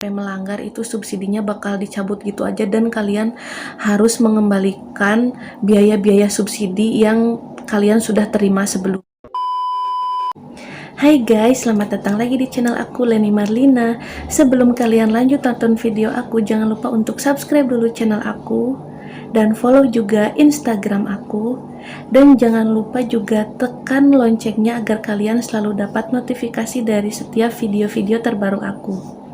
melanggar itu subsidinya bakal dicabut gitu aja, dan kalian harus mengembalikan biaya-biaya subsidi yang kalian sudah terima sebelum. Hai guys, selamat datang lagi di channel aku, Leni Marlina. Sebelum kalian lanjut tonton video aku, jangan lupa untuk subscribe dulu channel aku dan follow juga Instagram aku, dan jangan lupa juga tekan loncengnya agar kalian selalu dapat notifikasi dari setiap video-video terbaru aku.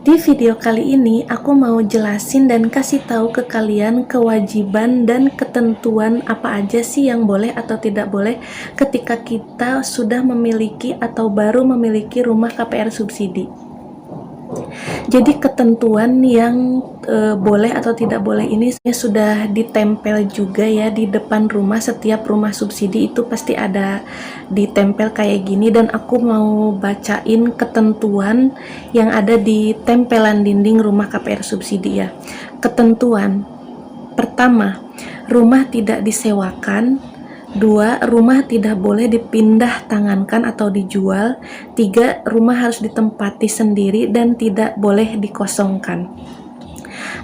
Di video kali ini aku mau jelasin dan kasih tahu ke kalian kewajiban dan ketentuan apa aja sih yang boleh atau tidak boleh ketika kita sudah memiliki atau baru memiliki rumah KPR subsidi. Jadi ketentuan yang boleh atau tidak boleh ini sudah ditempel juga ya di depan rumah. Setiap rumah subsidi itu pasti ada ditempel kayak gini, dan aku mau bacain ketentuan yang ada di tempelan dinding rumah KPR subsidi ya. Ketentuan pertama, rumah tidak disewakan. 2. Rumah tidak boleh dipindah tangankan atau dijual. 3. Rumah harus ditempati sendiri dan tidak boleh dikosongkan.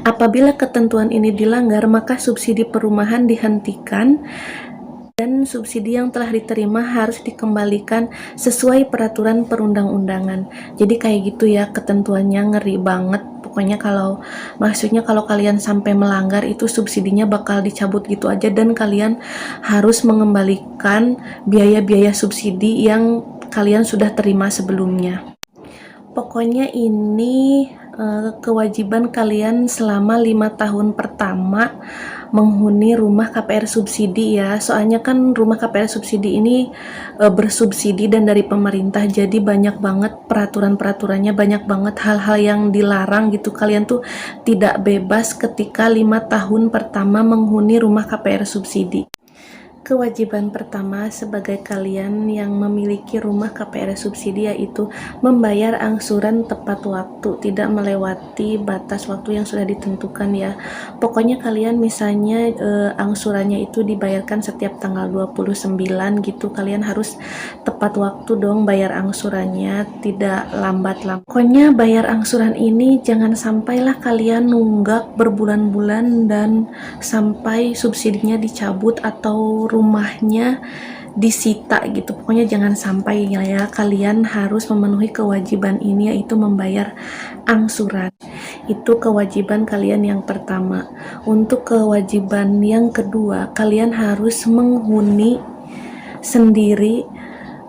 Apabila ketentuan ini dilanggar, maka subsidi perumahan dihentikan dan subsidi yang telah diterima harus dikembalikan sesuai peraturan perundang-undangan. Jadi kayak gitu ya ketentuannya, ngeri banget. Pokoknya maksudnya kalau kalian sampai melanggar itu subsidinya bakal dicabut gitu aja, dan kalian harus mengembalikan biaya-biaya subsidi yang kalian sudah terima sebelumnya. Pokoknya ini kewajiban kalian selama 5 tahun pertama menghuni rumah KPR subsidi ya. Soalnya kan rumah KPR subsidi ini bersubsidi dan dari pemerintah, jadi banyak banget peraturan-peraturannya, banyak banget hal-hal yang dilarang gitu. Kalian tuh tidak bebas ketika 5 tahun pertama menghuni rumah KPR subsidi. Kewajiban pertama sebagai kalian yang memiliki rumah KPR subsidi yaitu membayar angsuran tepat waktu, tidak melewati batas waktu yang sudah ditentukan ya. Pokoknya kalian misalnya angsurannya itu dibayarkan setiap tanggal 29 gitu, kalian harus tepat waktu dong bayar angsurannya, tidak lambat-lambat. Pokoknya bayar angsuran ini jangan sampailah kalian nunggak berbulan-bulan dan sampai subsidinya dicabut atau rumahnya disita gitu. Pokoknya jangan sampai ya, kalian harus memenuhi kewajiban ini yaitu membayar angsuran. Itu kewajiban kalian yang pertama. Untuk kewajiban yang kedua, kalian harus menghuni sendiri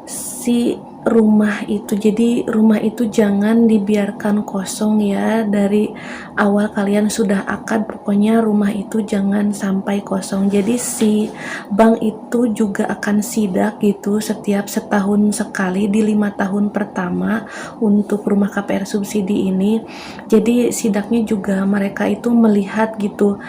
si rumah itu. Jadi rumah itu jangan dibiarkan kosong ya. Dari awal kalian sudah akad, pokoknya rumah itu jangan sampai kosong. Jadi si bank itu juga akan sidak gitu setiap setahun sekali di 5 tahun pertama untuk rumah KPR subsidi ini. Jadi sidaknya juga mereka itu melihat gitu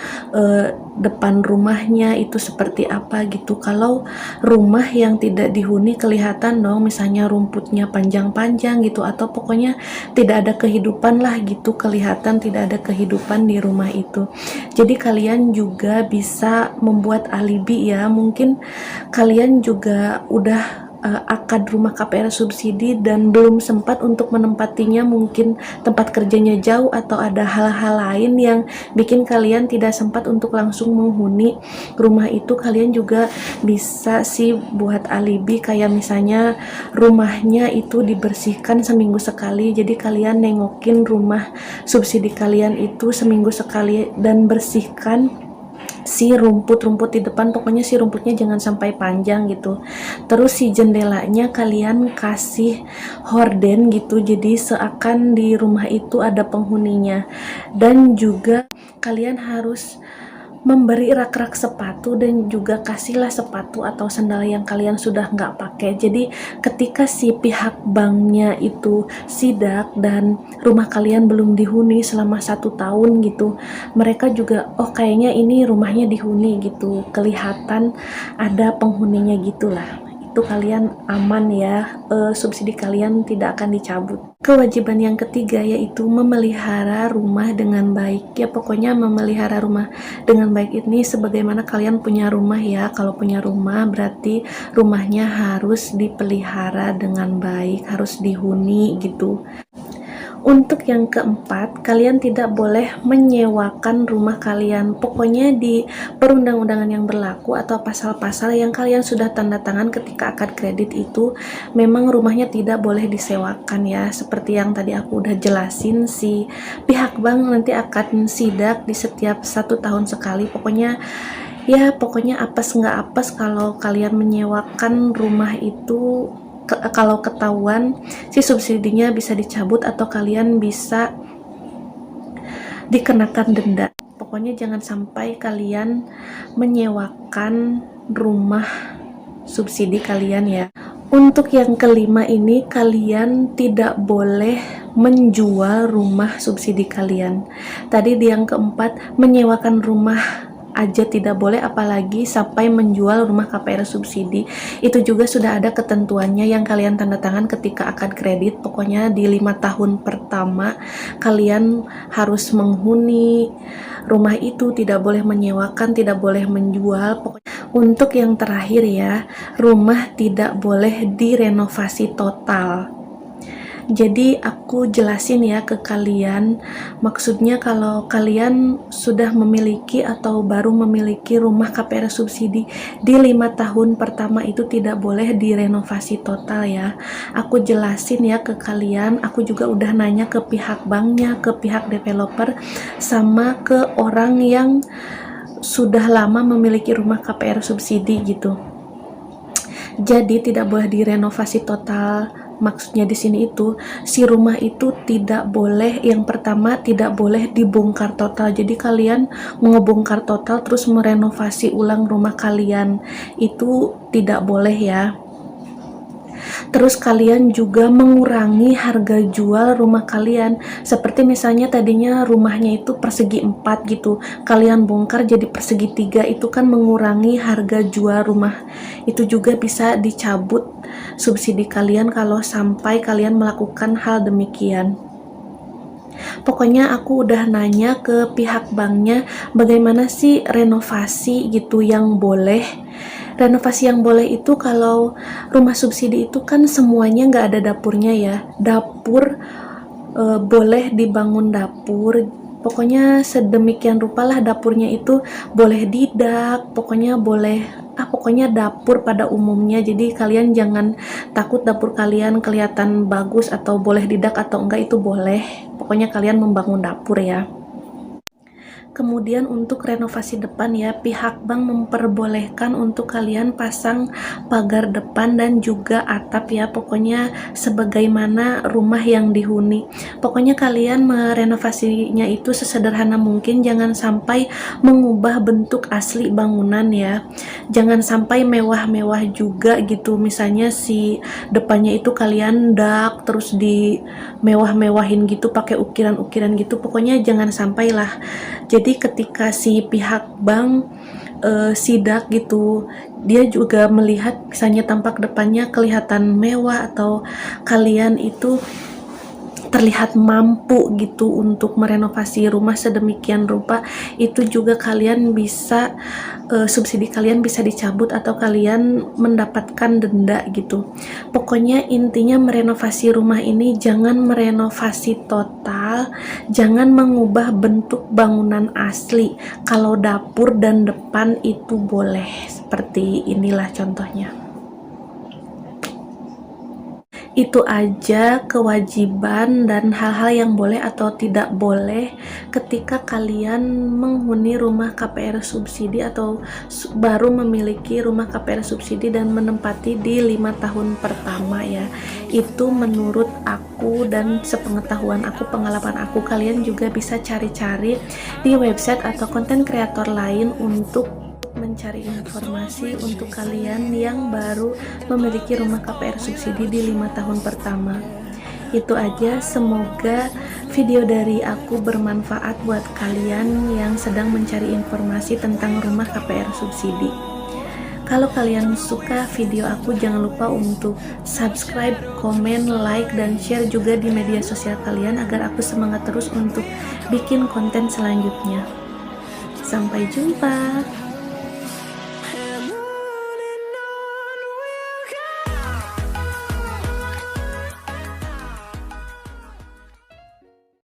depan rumahnya itu seperti apa gitu. Kalau rumah yang tidak dihuni kelihatan dong, misalnya rumputnya panjang-panjang gitu, atau pokoknya tidak ada kehidupan lah gitu, kelihatan tidak ada kehidupan di rumah itu. Jadi kalian juga bisa membuat alibi ya, mungkin kalian juga udah akad rumah KPR subsidi dan belum sempat untuk menempatinya, mungkin tempat kerjanya jauh atau ada hal-hal lain yang bikin kalian tidak sempat untuk langsung menghuni rumah itu. Kalian juga bisa sih buat alibi, kayak misalnya rumahnya itu dibersihkan seminggu sekali, jadi kalian nengokin rumah subsidi kalian itu seminggu sekali dan bersihkan si rumput-rumput di depan. Pokoknya si rumputnya jangan sampai panjang gitu. Terus si jendelanya kalian kasih horden gitu, jadi seakan di rumah itu ada penghuninya. Dan juga kalian harus memberi rak-rak sepatu, dan juga kasihlah sepatu atau sandal yang kalian sudah nggak pakai. Jadi ketika si pihak banknya itu sidak dan rumah kalian belum dihuni selama 1 tahun gitu, mereka juga oh kayaknya ini rumahnya dihuni gitu, kelihatan ada penghuninya gitulah. Itu kalian aman ya, subsidi kalian tidak akan dicabut. Kewajiban yang ketiga yaitu memelihara rumah dengan baik ya. Pokoknya memelihara rumah dengan baik ini sebagaimana kalian punya rumah ya. Kalau punya rumah berarti rumahnya harus dipelihara dengan baik, harus dihuni gitu. Untuk yang keempat, kalian tidak boleh menyewakan rumah kalian. Pokoknya di perundang-undangan yang berlaku atau pasal-pasal yang kalian sudah tanda tangan ketika akad kredit itu, memang rumahnya tidak boleh disewakan ya. Seperti yang tadi aku udah jelasin, si pihak bank nanti akan sidak di setiap 1 tahun sekali. Pokoknya apes nggak apes kalau kalian menyewakan rumah itu. Kalau ketahuan, si subsidinya bisa dicabut atau kalian bisa dikenakan denda. Pokoknya jangan sampai kalian menyewakan rumah subsidi kalian ya. Untuk yang kelima ini, kalian tidak boleh menjual rumah subsidi kalian. Tadi di yang keempat, menyewakan rumah aja tidak boleh, apalagi sampai menjual rumah KPR subsidi. Itu juga sudah ada ketentuannya yang kalian tanda tangan ketika akad kredit. Pokoknya di 5 tahun pertama kalian harus menghuni rumah itu, tidak boleh menyewakan, tidak boleh menjual. Untuk yang terakhir ya, rumah tidak boleh direnovasi total. Jadi aku jelasin ya ke kalian, maksudnya kalau kalian sudah memiliki atau baru memiliki rumah KPR subsidi di 5 tahun pertama itu tidak boleh direnovasi total ya. Aku jelasin ya ke kalian, aku juga udah nanya ke pihak banknya, ke pihak developer, sama ke orang yang sudah lama memiliki rumah KPR subsidi gitu. Jadi tidak boleh direnovasi total. Maksudnya di sini itu si rumah itu tidak boleh, yang pertama tidak boleh dibongkar total. Jadi kalian mau ngebongkar total terus merenovasi ulang rumah kalian itu tidak boleh ya. Terus kalian juga mengurangi harga jual rumah kalian. Seperti misalnya tadinya rumahnya itu persegi 4 gitu, kalian bongkar jadi persegi 3, itu kan mengurangi harga jual rumah. Itu juga bisa dicabut subsidi kalian kalau sampai kalian melakukan hal demikian. Pokoknya aku udah nanya ke pihak banknya bagaimana sih renovasi gitu yang boleh. Renovasi yang boleh itu kalau rumah subsidi itu kan semuanya nggak ada dapurnya ya. Dapur boleh dibangun dapur. Pokoknya sedemikian rupalah dapurnya itu boleh didak, pokoknya pokoknya dapur pada umumnya. Jadi kalian jangan takut dapur kalian kelihatan bagus atau boleh didak atau enggak, itu boleh. Pokoknya kalian membangun dapur ya. Kemudian untuk renovasi depan ya, pihak bank memperbolehkan untuk kalian pasang pagar depan dan juga atap ya, pokoknya sebagaimana rumah yang dihuni. Pokoknya kalian merenovasinya itu sesederhana mungkin, jangan sampai mengubah bentuk asli bangunan ya. Jangan sampai mewah-mewah juga gitu, misalnya si depannya itu kalian dak terus di mewah-mewahin gitu pakai ukiran-ukiran gitu, pokoknya jangan sampai lah. Jadi ketika si pihak bank sidak gitu, dia juga melihat misalnya tampak depannya kelihatan mewah atau kalian itu terlihat mampu gitu untuk merenovasi rumah sedemikian rupa, itu juga kalian bisa subsidi kalian bisa dicabut atau kalian mendapatkan denda gitu. Pokoknya intinya merenovasi rumah ini jangan merenovasi total, jangan mengubah bentuk bangunan asli. Kalau dapur dan depan itu boleh, seperti inilah contohnya. Itu aja kewajiban dan hal-hal yang boleh atau tidak boleh ketika kalian menghuni rumah KPR subsidi atau baru memiliki rumah KPR subsidi dan menempati di 5 tahun pertama ya. Itu menurut aku dan sepengetahuan aku, pengalaman aku. Kalian juga bisa cari-cari di website atau konten kreator lain untuk mencari informasi untuk kalian yang baru memiliki rumah KPR subsidi di 5 tahun pertama. Itu aja, semoga video dari aku bermanfaat buat kalian yang sedang mencari informasi tentang rumah KPR subsidi. Kalau kalian suka video aku, jangan lupa untuk subscribe, komen, like, dan share juga di media sosial kalian agar aku semangat terus untuk bikin konten selanjutnya. Sampai jumpa.